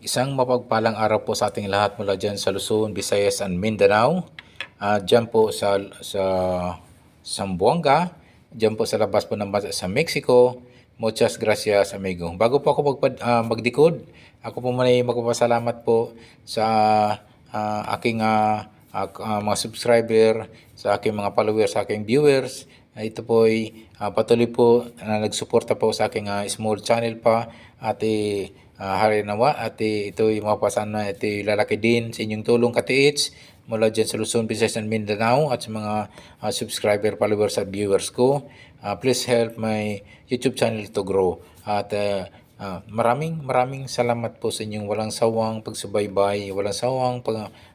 Isang mapagpalang araw po sa ating lahat mula dyan sa Luzon, Visayas, and Mindanao. Dyan po sa Zamboanga, dyan po sa labas po ng bansa sa Mexico. Muchas gracias, amigo. Bago po ako magdikod, ako po muna magpapasalamat po sa aking mga subscriber, sa aking mga followers, sa aking viewers. Ito po ay patuloy po na nagsuporta po sa aking small channel pa at hari nawa at ito'y mapapasan na ito'y lalaki din sa inyong tulong ka-TH mula dyan sa Luzon, Visayas and Mindanao at sa mga subscriber, followers at viewers ko. Please help my YouTube channel to grow at maraming salamat po sa inyong walang sawang pagsubaybay, walang sawang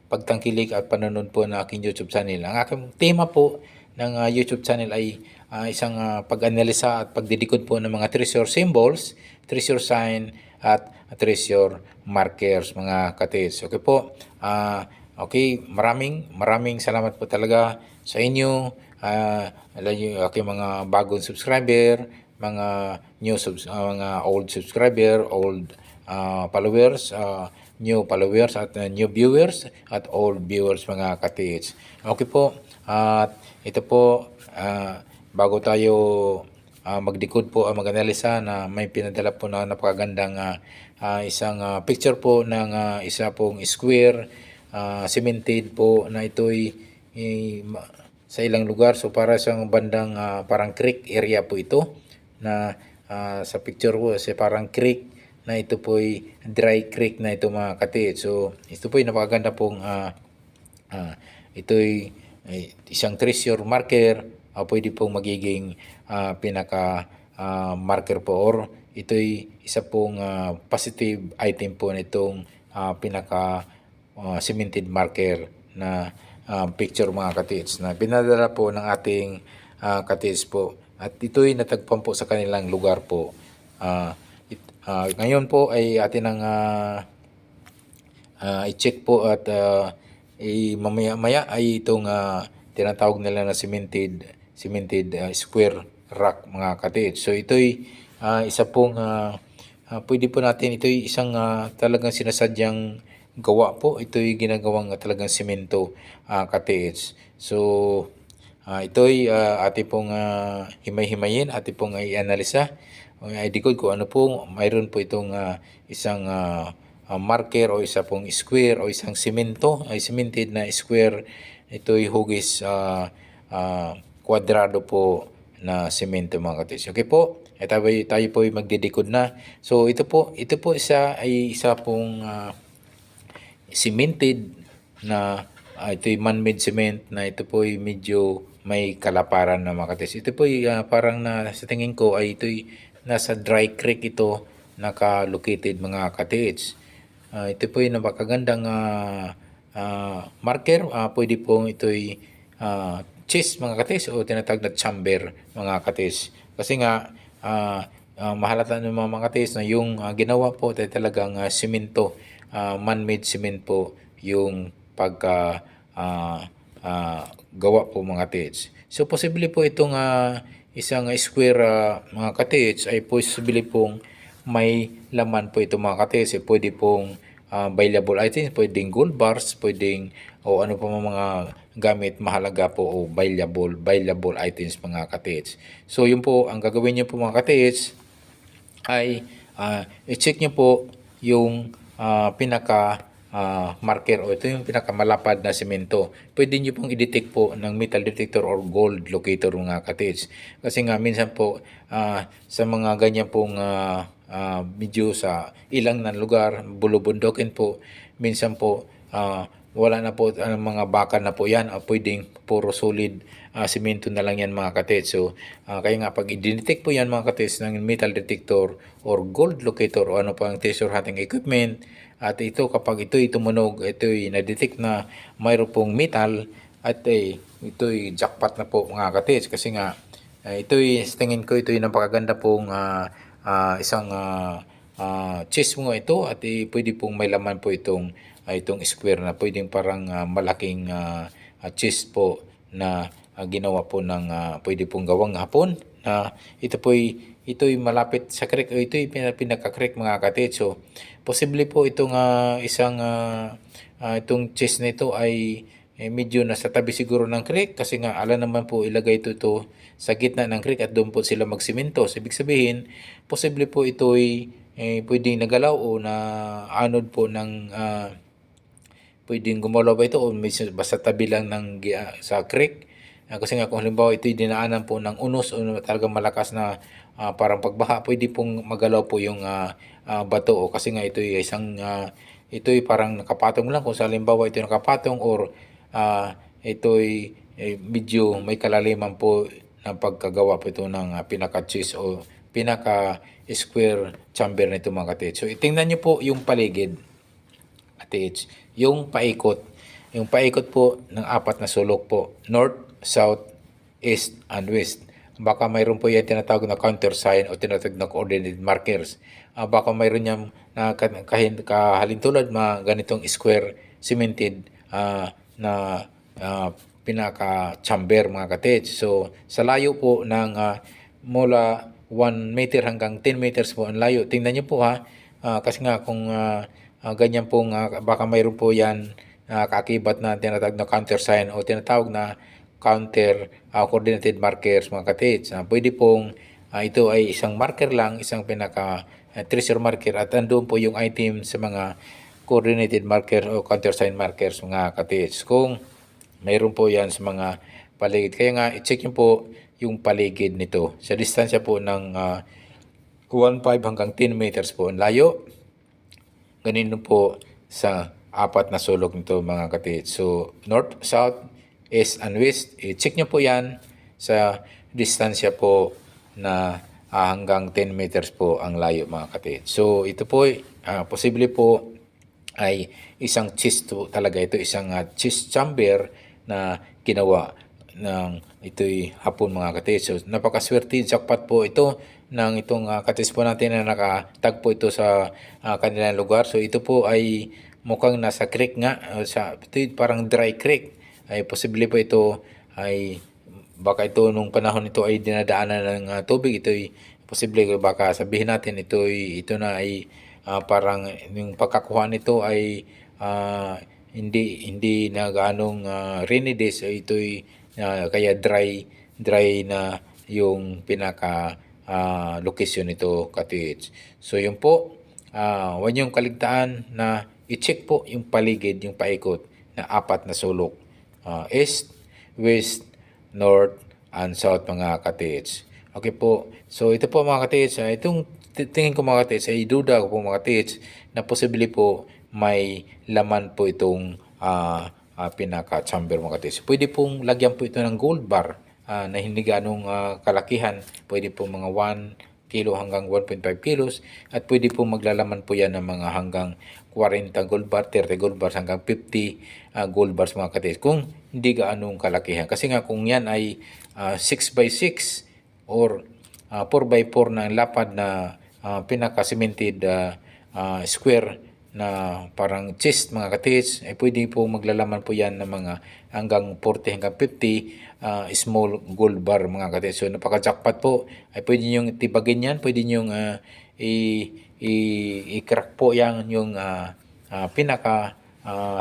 pagtangkilik at panonood po ng aking YouTube channel. Ang aking tema po ng YouTube channel ay isang pag-analisa at pagdidikod po ng mga treasure symbols, treasure sign at treasure markers mga katis. Okay po. Okay, maraming salamat po talaga sa inyo. Aking mga bagong subscriber, mga mga old subscriber, old followers, new followers at new viewers at old viewers mga ka-TH. Okay po. At ito po, bago tayo magdikod po, mag-analisa na may pinadala po na napakagandang isang picture po ng isa pong square, cemented po na ito'y sa ilang lugar. So para siyang bandang parang creek area po ito na sa picture po kasi parang creek na ito po ay dry creek na ito mga ka-TH. So ito po ay napakaganda pong ito'y isang treasure marker, pwede pong magiging pinaka marker po or ito'y isa pong positive item po nitong pinaka cemented marker na picture mga ka-TH na pinadala po ng ating ka-TH po at ito'y natagpuan po sa kanilang lugar po. Ngayon po ay atin ang i-check po at mamaya-maya ay itong tinatawag nila na cemented square rock mga ka-TH. So ito'y isa pong pwede po natin, ito'y isang talagang sinasadyang gawa po. Ito'y ginagawang talagang simento ka-TH. So ito'y ating pong himay-himayin, ating pong i-analisa. I-decode ko ano po, mayroon po itong isang marker o isa pong square o isang simento, ay cemented na square. Ito'y hugis kwadrado po na semento mga ka-TH. Okay po, tayo po ay magdidikod na. So ito po isa pong cemented na ito'y man-made cement na ito po ay medyo may kalaparan na mga ka-TH. Ito po ay parang sa tingin ko ay ito'y nasa dry creek ito naka-located mga ka-TH. Ito po ay napakagandang marker. Pwede pong ito'y chest mga ka-TH o tinatawag na chamber mga ka-TH. Kasi nga mahalata ng mga ka-TH na yung ginawa po ay talagang simento, man-made cement po yung pagka gawa po mga ka-TH. So posible po itong isang square mga ka-TH ay posible pong may laman po ito mga ka-TH. Pwede pong valuable items, pwedeng gold bars, pwedeng o ano pa mga gamit mahalaga po o valuable items mga ka-TH. So yun po, ang gagawin niyo po mga ka-TH ay i-check niyo po yung pinaka marker o ito yung pinakamalapad na semento. Pwede niyo pong i-detect po ng metal detector or gold locator mga ka-TH. Kasi nga minsan po sa mga ganyan pong medyo sa ilang na lugar, bulubundukin po, minsan po wala na po mga bakal na po yan, pwedeng puro solid semento na lang yan mga ka-TH. So kaya nga pag i-detect po yan mga ka-TH ng metal detector or gold locator o ano pang treasure hunting equipment, at ito kapag ito'y tumunog, ito'y na-detect na mayroon pong metal at ito'y jackpot na po mga ka-TH. Kasi nga ito'y tingin ko ito'y napakaganda pong isang chest mo ito at pwede pong may laman po itong square na pwedeng parang malaking chest po na ginawa po ng pwede pong gawang hapon na ito'y malapit sa creek o ito'y pinaka-creek mga katits. So posible po itong itong chest na ito ay medyo nasa tabi siguro ng creek kasi nga ala naman po ilagay ito sa gitna ng creek at doon po sila magsimento. So, ibig sabihin, posible po ito'y pwedeng nagalaw o na anod po ng pwedeng gumalaw ba ito o basta tabi lang sa creek. Kasi nga kung halimbawa ito'y dinaanan po ng unos o talagang malakas na parang pagbaha, pwede pong magalaw po yung bato o kasi nga ito'y ito'y parang nakapatong lang kung sa halimbawa ito'y nakapatong or ito'y medyo may kalaliman po na pagkagawa po ito ng pinaka-cheese o pinaka-square chamber na ito mga katits. So itingnan nyo po yung paligid katits, yung paikot po ng apat na sulok po, north, south, east, and west. Baka mayroon po yan tinatawag na countersign o tinatawag na coordinate markers. Baka mayroon yan na kahalintulad mga ganitong square cemented na pinaka-chamber mga katits. So sa layo po ng mula 1 meter hanggang 10 meters po ang layo. Tingnan nyo po kasi nga kung ganyan pong baka mayroon po yan kakibat na tinatawag na countersign o tinatawag na counter coordinated markers mga katits. Pwede pong ito ay isang marker lang, isang pinaka treasure marker at andun po yung item sa mga coordinated marker o countersign markers mga katits. Kung mayroon po yan sa mga paligid. Kaya nga i-check nyo po yung paligid nito. Sa distansya po ng 1.5 hanggang 10 meters po ang layo. Ganito po sa apat na sulok nito mga katits. So north, south, east, and west. I-check nyo po yan sa distansya po na hanggang 10 meters po ang layo mga katits. So ito po posible po ay isang chest talaga ito, isang chest chamber na ginawa ng ito'y hapon mga katits. So napakaswerte, jackpot po ito ng itong katits po natin na nakatagpo ito sa kanilang lugar. So ito po ay mukhang nasa creek nga, ito'y parang dry creek. Ay posible po ito ay baka ito nung panahon ito ay dinadaanan ng tubig. Ito'y posible baka sabihin natin ito na ay parang yung pagkakuha nito ay hindi na ganong rainy days. Ito'y kaya dry na yung pinaka location nito katits. So yun po, huwag niyong kaligtaan na i-check po yung paligid, yung paikot na apat na sulok. East, west, north, and south mga katits. Okay po. So ito po mga katits, itong tingin ko mga katits ay duda ko po mga katits na posible po may laman po itong pinaka-chamber mga katits. Pwede pong lagyan po ito ng gold bar na hindi ganong kalakihan. Pwede po mga 1 kilo hanggang 1.5 kilos at pwede po maglalaman po yan ng mga hanggang 40 gold bar, 30 gold bars hanggang 50 gold bars mga katits kung hindi gaanong kalakihan. Kasi nga kung yan ay 6x6 or 4x4 na lapad na pinaka-cemented square na parang chest mga katits, ay pwede po maglalaman po yan ng mga hanggang 40 hanggang 50 small gold bar mga katits. So napaka-jackpot po. Ay pwede nyo tibagin yan, pwede nyo i-crack po yan yung pinaka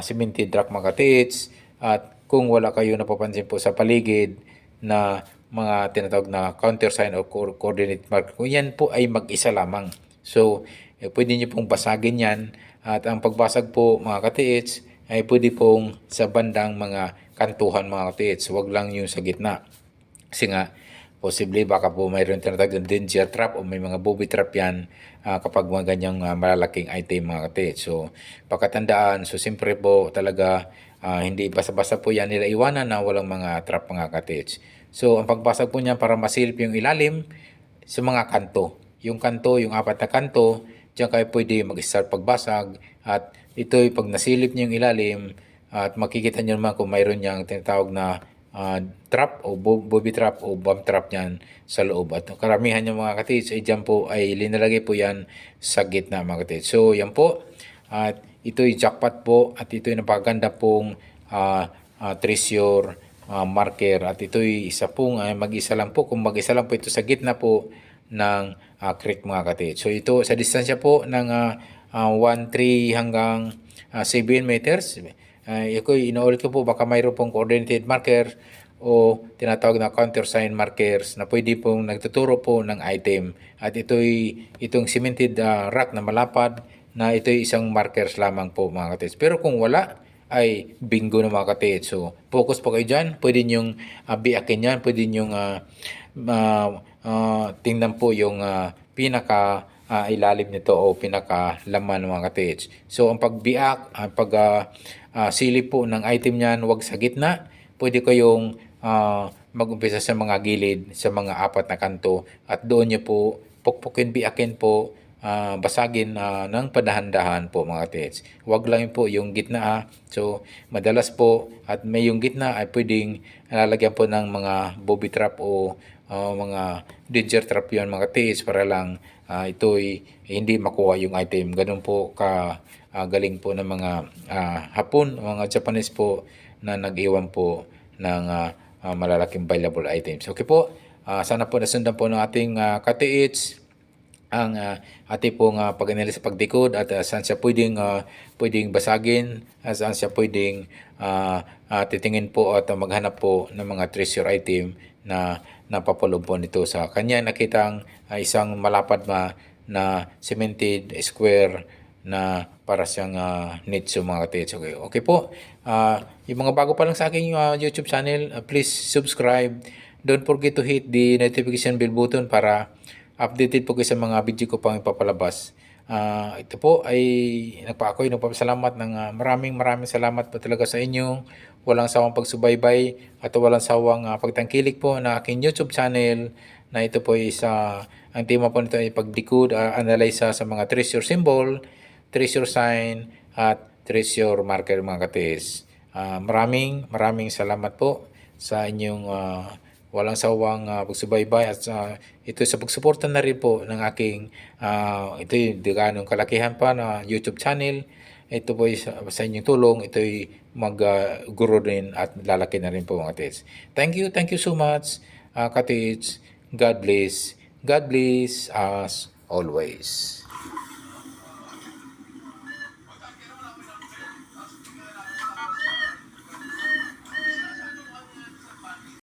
cemented rock mga katits. At kung wala kayo napapansin po sa paligid na mga tinatawag na countersign o coordinate mark, kung yan po ay mag-isa lamang. So pwede nyo pong basagin yan. At ang pagbasag po mga katiits ay pwede pong sa bandang mga kantuhan mga katiits. Huwag lang yung sa gitna. Kasi nga, posible baka po mayroon tinatawag na danger trap o may mga booby trap yan kapag mga ganyang malalaking item mga katiits. So, pagkatandaan, so siyempre po talaga hindi basta-basta po yan nila iwanan na walang mga trap mga katiits. So, ang pagbasag po niyan para masilip yung ilalim sa mga kanto. Yung kanto, yung apat na kanto, diyan kayo pwede mag-start pagbasag at ito'y pag nasilip niyo yung ilalim at makikita niyo naman kung mayroon niyang tinatawag na trap o booby trap o bomb trap niyan sa loob. At karamihan yung mga katids ay diyan po ay linalagay po yan sa gitna mga katids. So yan po at ito'y jackpot po at ito'y napakaganda pong treasure marker, at ito'y isa pong mag-isa lang po, kung mag-isa lang po ito sa gitna po ng creek mga katid. So ito sa distansya po ng 1-3 hanggang 7 meters. Inuulit ko po, baka mayroon pong coordinated marker o tinatawag na countersign markers na pwede pong nagtuturo po ng item. At itong cemented rock na malapad na ito'y isang markers lamang po mga katid. Pero kung wala, ay bingo na mga katid. So focus po kayo dyan. Pwede nyong biakin yan. Pwede nyong tingnan po yung pinaka ilalim nito o pinaka laman ng mga katid. So ang pagbiak, ang silip po ng item niyan, wag sa gitna. Pwede kayong mag-umpisa sa mga gilid, sa mga apat na kanto, at doon nyo po pukpukin, biakin po, basagin ng padahan-dahan po mga katits. Huwag lang po yung gitna. So madalas po at may yung gitna ay pwedeng lalagyan po ng mga booby trap o mga danger trap yun mga katits, para lang ito'y hindi makuha yung item. Ganun po galing po ng mga Hapon, mga Japanese po na nag-iwan po ng malalaking valuable items. Okay po, sana po nasundan po ng ating katiits ang ating pong pag-analysis sa pagdikod, at saan siya pwedeng basagin, saan siya pwedeng titingin po at maghanap po ng mga treasure item na napapaloob po nito sa kanya nakitang isang malapad na cemented square na para siyang niche mga katits. Okay po. Yung mga bago pa lang sa aking YouTube channel, please subscribe. Don't forget to hit the notification bell button para updated po kayo sa mga video ko pang ipapalabas. Ito po ay ako'y nagpapasalamat ng maraming salamat po talaga sa inyo. Walang sawang pagsubaybay at walang sawang pagtangkilik po na aking YouTube channel, na ito po ang tema po nito ay pagdikod, analyze sa mga treasure symbol, treasure sign at treasure marker mga katis. Maraming salamat po sa inyong walang sawang pagsubaybay, at ito sa pagsuporta na rin po ng aking ito'y ganong kalakihan pa na YouTube channel. Ito po sa inyong tulong, ito'y mag-grow rin at lalaki na rin po mga katis. Thank you so much katis. God bless us always.